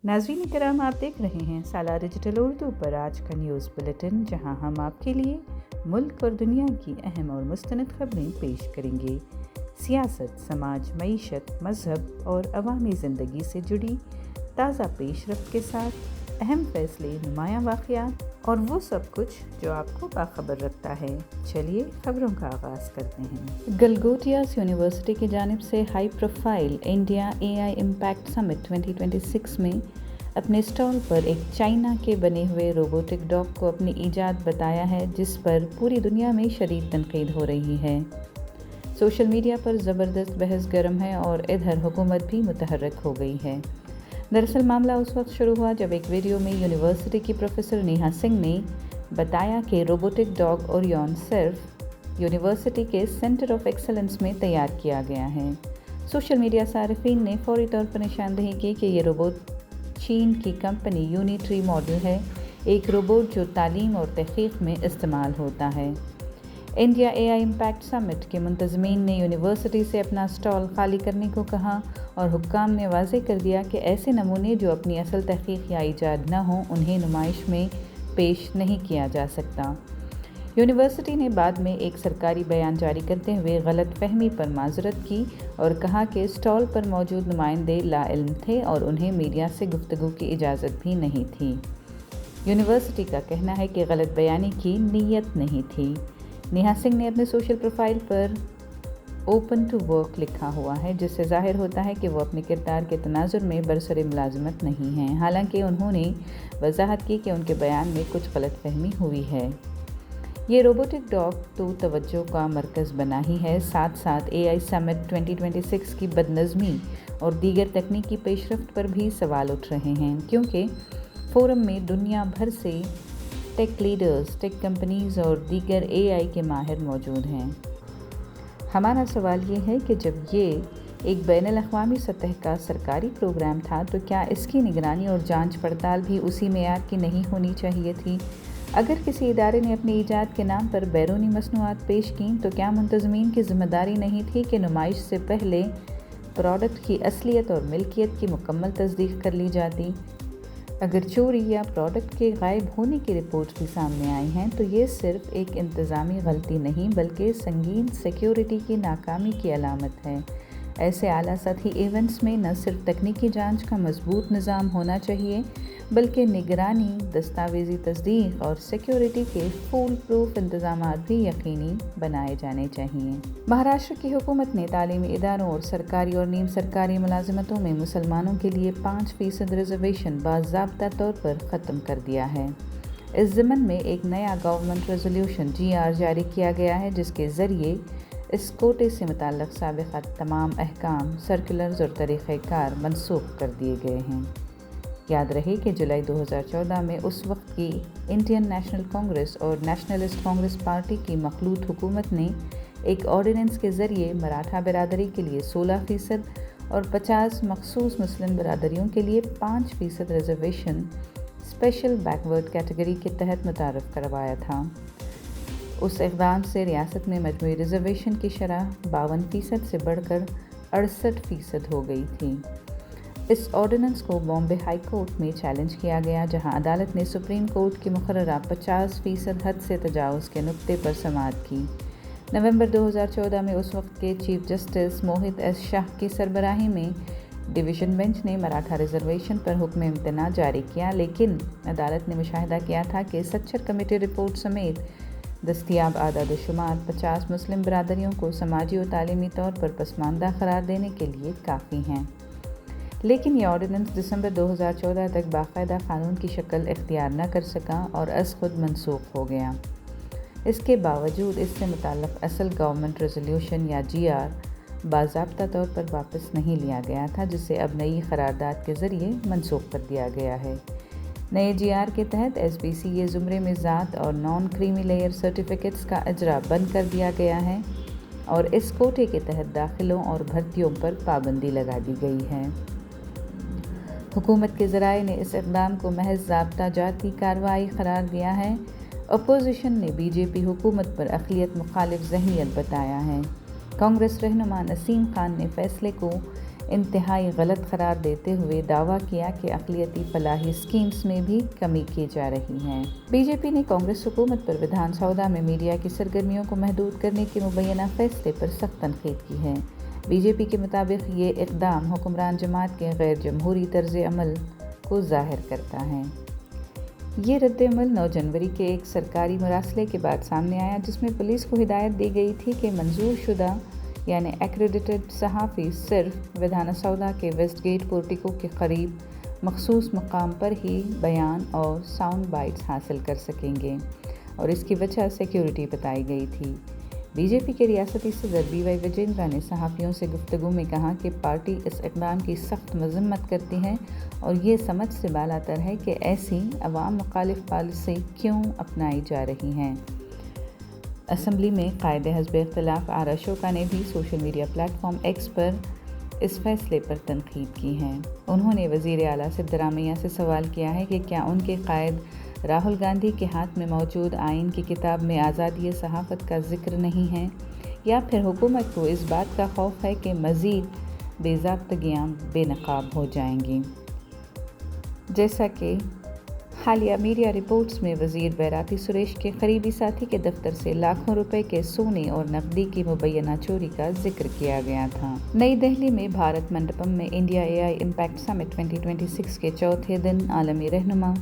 नाज़रीन करम, आप देख रहे हैं साला डिजिटल उर्दू पर आज का न्यूज़ बुलेटिन, जहां हम आपके लिए मुल्क और दुनिया की अहम और मुस्तनद खबरें पेश करेंगे। सियासत, समाज, मईशत, मज़हब और अवामी ज़िंदगी से जुड़ी ताज़ा पेशरफ्त के साथ अहम फ़ैसले, नुमायाँ वाक़यात और वो सब कुछ जो आपको बाखबर रखता है। चलिए खबरों का आगाज़ करते हैं। गलगोटियास यूनिवर्सिटी की जानिब से high profile India AI impact summit 2026 में अपने स्टॉल पर एक चाइना के बने हुए रोबोटिक डॉग को अपनी ईजाद बताया है, जिस पर पूरी दुनिया में शदीद तनकीद हो रही है। सोशल मीडिया पर ज़बरदस्त बहस गर्म है और इधर हुकूमत भी मुतहर्रिक हो गई है। दरअसल मामला उस वक्त शुरू हुआ जब एक वीडियो में यूनिवर्सिटी की प्रोफेसर नेहा सिंह ने बताया कि रोबोटिक डॉग ओरियन सिर्फ यूनिवर्सिटी के सेंटर ऑफ एक्सेलेंस में तैयार किया गया है। सोशल मीडिया सारिफीन ने फौरी तौर पर निशानदेही की कि ये रोबोट चीन की कंपनी यूनिट्री मॉडल है, एक रोबोट जो तालीम और तहकीक में इस्तेमाल होता है। इंडिया AI इम्पैक्ट समिट के मुंतज़मीन ने यूनिवर्सिटी से अपना स्टॉल खाली करने को कहा और हुक्काम ने वाज़ेह कर दिया कि ऐसे नमूने जो अपनी असल तहकीक या ईजाद न हों, उन्हें नुमाइश में पेश नहीं किया जा सकता। यूनिवर्सिटी ने बाद में एक सरकारी बयान जारी करते हुए गलत फहमी पर माजरत की और कहा कि स्टॉल पर मौजूद नुमाइंदे लाइल्म थे और उन्हें मीडिया से गुफ्तगू की इजाज़त भी नहीं थी। यूनिवर्सिटी का कहना है कि गलत बयानी की नीयत नहीं थी। नेहा सिंह ने अपने सोशल प्रोफाइल पर ओपन टू वर्क लिखा हुआ है, जिससे ज़ाहिर होता है कि वो अपने किरदार के तनाजुर में बरसरे मुलाजमत नहीं हैं। हालांकि उन्होंने वजाहत की कि उनके बयान में कुछ गलतफहमी हुई है। ये रोबोटिक डॉग तो तवज्जो का मरकज़ बना ही है, साथ साथ AI समिट 2026 की बदनज़मी और दीगर तकनीकी पेशरफ्त पर भी सवाल उठ रहे हैं, क्योंकि फ़ोरम में दुनिया भर से टेक लीडर्स, टेक कंपनीज़ और दीगर AI के माहिर मौजूद हैं। हमारा सवाल ये है कि जब ये एक बैनुल-अक़वामी सतह का सरकारी प्रोग्राम था, तो क्या इसकी निगरानी और जांच पड़ताल भी उसी मेयार की नहीं होनी चाहिए थी? अगर किसी इदारे ने अपनी ईजाद के नाम पर बैरूनी मसनूआत पेश की, तो क्या मुंतज़मीन की ज़िम्मेदारी नहीं थी कि नुमाइश से पहले प्रोडक्ट की असलियत और मिल्कियत की मुकम्मल तस्दीक कर ली जाती? अगर चोरी या प्रोडक्ट के गायब होने की रिपोर्ट भी सामने आई हैं, तो ये सिर्फ एक इंतज़ामी गलती नहीं बल्कि संगीन सिक्योरिटी की नाकामी की अलामत है। ऐसे आला सतही इवेंट्स में न सिर्फ तकनीकी जांच का मजबूत निज़ाम होना चाहिए, बल्कि निगरानी, दस्तावेज़ी तस्दीक और सिक्योरिटी के फूल प्रूफ इंतज़ामात भी यकीनी बनाए जाने चाहिए। महाराष्ट्र की हुकूमत ने तालीमी इदारों और सरकारी और नीम सरकारी मुलाजिमतों में मुसलमानों के लिए 5% रिजर्वेशन बाज़ाब्ता तौर पर ख़त्म कर दिया है। इस ज़िमन में एक नया गवर्नमेंट रेजोल्यूशन GR जारी किया गया है, जिसके ज़रिए इस कोटे से मुताल्लिक़ साबिक़ा तमाम अहकाम, सर्कुलर्स और तरीक़ेकार मनसूख़ कर दिए गए हैं। याद रहे कि जुलाई 2014 में उस वक्त की इंडियन नेशनल कांग्रेस और नेशनलिस्ट कांग्रेस पार्टी की मखलूत हुकूमत ने एक ऑर्डिनेंस के ज़रिए मराठा बिरादरी के लिए 16% और 50 मखसूस मुस्लिम बिरादरियों के लिए 5% रिजर्वेशन स्पेशल बैकवर्ड कैटेगरी के तहत मुतारफ़ करवाया था। उस इक़दाम से रियासत में मजमूई रिजर्वेशन की शरह 52% से बढ़कर 68% हो गई थी। इस ऑर्डिनेंस को बॉम्बे हाई कोर्ट में चैलेंज किया गया, जहां अदालत ने सुप्रीम कोर्ट की मुकर्ररा 50% हद से तजावुज़ के नुक्ते पर समाअत की। नवंबर 2014 में उस वक्त के चीफ जस्टिस मोहित S. शाह की सरबराही में डिवीज़न बेंच ने मराठा रिजर्वेशन पर हुक्म इम्तना जारी किया, लेकिन अदालत ने मुशाहिदा किया था कि सच्चर कमेटी रिपोर्ट समेत दस्तियाब आदाद-ओ-शुमार 50 मुस्लिम बिरादरियों को समाजी और तालीमी तौर पर पसमानदा करार देने के लिए काफ़ी हैं। लेकिन यह ऑर्डिनेंस दिसंबर 2014 तक बाकायदा क़ानून की शक्ल इख्तियार न कर सका और अज़ खुद मनसूख हो गया। इसके बावजूद इससे मुताल्लिक़ असल गवर्नमेंट रेजोल्यूशन या GR बाज़ाब्ता तौर पर वापस नहीं लिया गया था, जिसे अब नई करारदाद के ज़रिए मनसूख कर दिया गया है। नए GR के तहत SBCA ज़ुमरे में ज़ात और नॉन क्रीमी लेयर सर्टिफिकेट्स का इजरा बंद कर दिया गया है और इस कोटे के तहत दाखिलों और भर्तियों पर पाबंदी लगा दी गई है। हुकूमत के ज़राए ने इस इक़दाम को महज ज़ाब्ता जाती कार्रवाई करार दिया है। अपोजिशन ने BJP हुकूमत पर अक़लियत मुखालिफ ज़हनियत बताया है। कांग्रेस रहनुमा नसीम खान ने फ़ैसले को انتہائی غلط قرار دیتے ہوئے دعویٰ کیا کہ اقلیتی فلاحی اسکیمز میں بھی کمی کی جا رہی ہے۔ بی جے پی نے کانگریس حکومت پر ودھان سودا میں میڈیا کی سرگرمیوں کو محدود کرنے کے مبینہ فیصلے پر سخت تنقید کی ہے۔ بی جے پی کے مطابق یہ اقدام حکمران جماعت کے غیر جمہوری طرز عمل کو ظاہر کرتا ہے۔ یہ رد عمل 9 جنوری کے ایک سرکاری مراسلے کے بعد سامنے آیا، جس میں پولیس کو ہدایت دی گئی تھی کہ منظور شدہ یعنی ایکریڈیٹڈ صحافی صرف ودھان سودا کے ویسٹ گیٹ پورٹیکو کے قریب مخصوص مقام پر ہی بیان اور ساؤنڈ بائٹس حاصل کر سکیں گے، اور اس کی وجہ سیکیورٹی بتائی گئی تھی۔ بی جے پی کے ریاستی صدر بی وائی وجیندرا نے صحافیوں سے گفتگو میں کہا کہ پارٹی اس اقدام کی سخت مذمت کرتی ہے اور یہ سمجھ سے بالاتر ہے کہ ایسی عوام مخالف پالیسی کیوں اپنائی جا رہی ہیں۔ اسمبلی میں قائد حزب اختلاف آر اشوکا نے بھی social media platform X پر اس فیصلے پر تنقید کی ہے۔ انہوں نے وزیر اعلیٰ سدرامیا سے سوال کیا ہے کہ کیا ان کے قائد راہل گاندھی کے ہاتھ میں موجود آئین کی کتاب میں آزادی صحافت کا ذکر نہیں ہے، یا پھر حکومت کو اس بات کا خوف ہے کہ مزید بے ضابطگیاں بے نقاب ہو جائیں گی۔ جیسا کہ حالیہ میڈیا رپورٹس میں وزیر بیراتی سریش کے قریبی ساتھی کے دفتر سے لاکھوں روپے کے سونے اور نقدی کی مبینہ چوری کا ذکر کیا گیا تھا۔ نئی دہلی میں بھارت منڈپم میں انڈیا اے آئی امپیکٹ سمٹ 2026 کے چوتھے دن عالمی رہنما،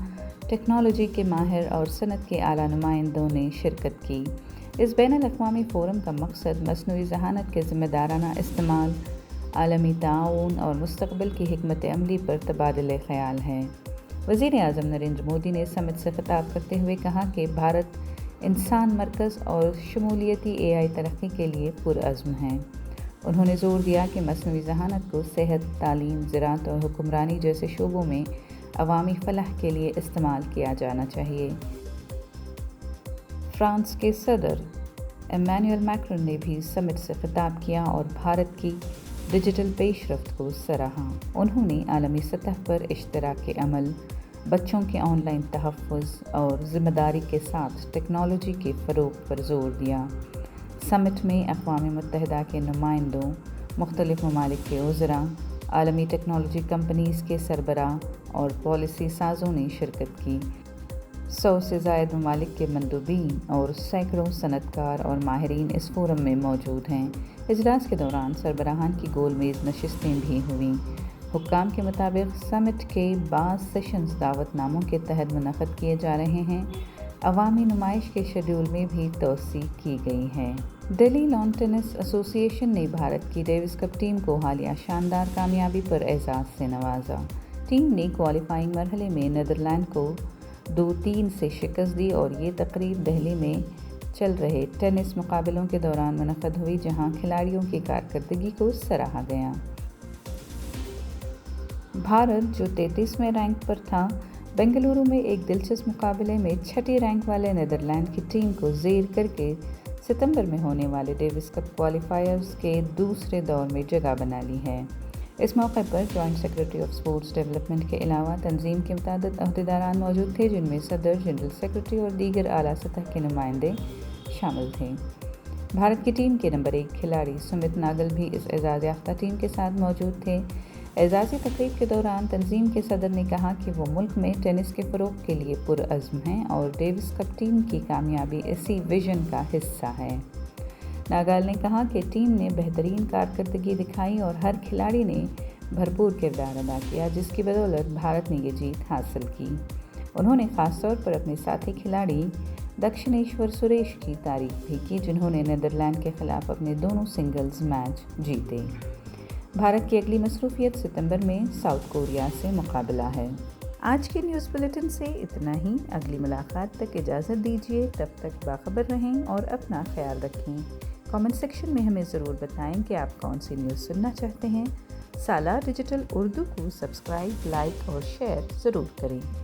ٹیکنالوجی کے ماہر اور صنعت کے اعلیٰ نمائندوں نے شرکت کی۔ اس بین الاقوامی فورم کا مقصد مصنوعی ذہانت کے ذمہ دارانہ استعمال، عالمی تعاون اور مستقبل کی حکمت عملی پر تبادلہ خیال ہے۔ وزیر اعظم نریندر مودی نے سمٹ سے خطاب کرتے ہوئے کہا کہ بھارت انسان مرکز اور شمولیتی اے آئی ترقی کے لیے پرعزم ہے۔ انہوں نے زور دیا کہ مصنوعی ذہانت کو صحت، تعلیم، زراعت اور حکمرانی جیسے شعبوں میں عوامی فلاح کے لیے استعمال کیا جانا چاہیے۔ فرانس کے صدر ایمانوئل میکرون نے بھی سمٹ سے خطاب کیا اور بھارت کی ڈیجیٹل پیش رفت کو سراہا۔ انہوں نے عالمی سطح پر اشتراک عمل، بچوں کے آن لائن تحفظ اور ذمہ داری کے ساتھ ٹیکنالوجی کے فروغ پر زور دیا۔ سمٹ میں اقوام متحدہ کے نمائندوں، مختلف ممالک کے وزراء، عالمی ٹیکنالوجی کمپنیز کے سربراہ اور پالیسی سازوں نے شرکت کی۔ 100 سے زائد ممالک کے مندوبین اور سینکڑوں صنعت کار اور ماہرین اس فورم میں موجود ہیں۔ اجلاس کے دوران سربراہان کی گول میز نشستیں بھی ہوئیں۔ حکام کے مطابق سمٹ کے بعض سیشنز دعوت ناموں کے تحت منعقد کیے جا رہے ہیں۔ عوامی نمائش کے شیڈول میں بھی توسیع کی گئی ہے۔ دہلی لان ٹینس ایسوسی ایشن نے بھارت کی ڈیوس کپ ٹیم کو حالیہ شاندار کامیابی پر اعزاز سے نوازا۔ ٹیم نے کوالیفائنگ مرحلے میں نیدرلینڈ کو 2-3 سے شکست دی اور یہ تقریب دہلی میں چل رہے ٹینس مقابلوں کے دوران منعقد ہوئی، جہاں کھلاڑیوں کی کارکردگی کو سراہا گیا۔ بھارت جو 33ویں رینک پر تھا، بنگلورو میں ایک دلچسپ مقابلے میں 6ٹھی رینک والے نیدرلینڈ کی ٹیم کو زیر کر کے ستمبر میں ہونے والے ڈیوس کپ کوالیفائرز کے دوسرے دور میں جگہ بنا لی ہے۔ اس موقع پر joint secretary of sports development کے علاوہ تنظیم کے متعدد عہدیداران موجود تھے، جن میں صدر، جنرل سیکرٹری اور دیگر اعلیٰ سطح کے نمائندے شامل تھے۔ بھارت کی ٹیم کے نمبر 1 کھلاڑی سمت ناگل بھی اس اعزاز یافتہ ٹیم کے ساتھ موجود تھے۔ اعزازی تقریب کے دوران تنظیم کے صدر نے کہا کہ وہ ملک میں ٹینس کے فروغ کے لیے پرعزم ہیں اور ڈیوس کپ ٹیم کی کامیابی اسی وژن کا حصہ ہے۔ ناگال نے کہا کہ ٹیم نے بہترین کارکردگی دکھائی اور ہر کھلاڑی نے بھرپور کردار ادا کیا، جس کی بدولت بھارت نے یہ جیت حاصل کی۔ انہوں نے خاص طور پر اپنے ساتھی کھلاڑی دکشنیشور سریش کی تعریف بھی کی، جنہوں نے نیدرلینڈ کے خلاف اپنے دونوں سنگلز میچ جیتے۔ بھارت کی اگلی مصروفیت ستمبر میں ساؤتھ کوریا سے مقابلہ ہے۔ آج کے نیوز بلیٹن سے اتنا ہی۔ اگلی ملاقات تک اجازت دیجیے، تب تک باخبر رہیں اور اپنا خیال رکھیں۔ کامنٹ سیکشن میں ہمیں ضرور بتائیں کہ آپ کون سی نیوز سننا چاہتے ہیں۔ سالار ڈیجیٹل اردو کو سبسکرائب، لائک اور شیئر ضرور کریں۔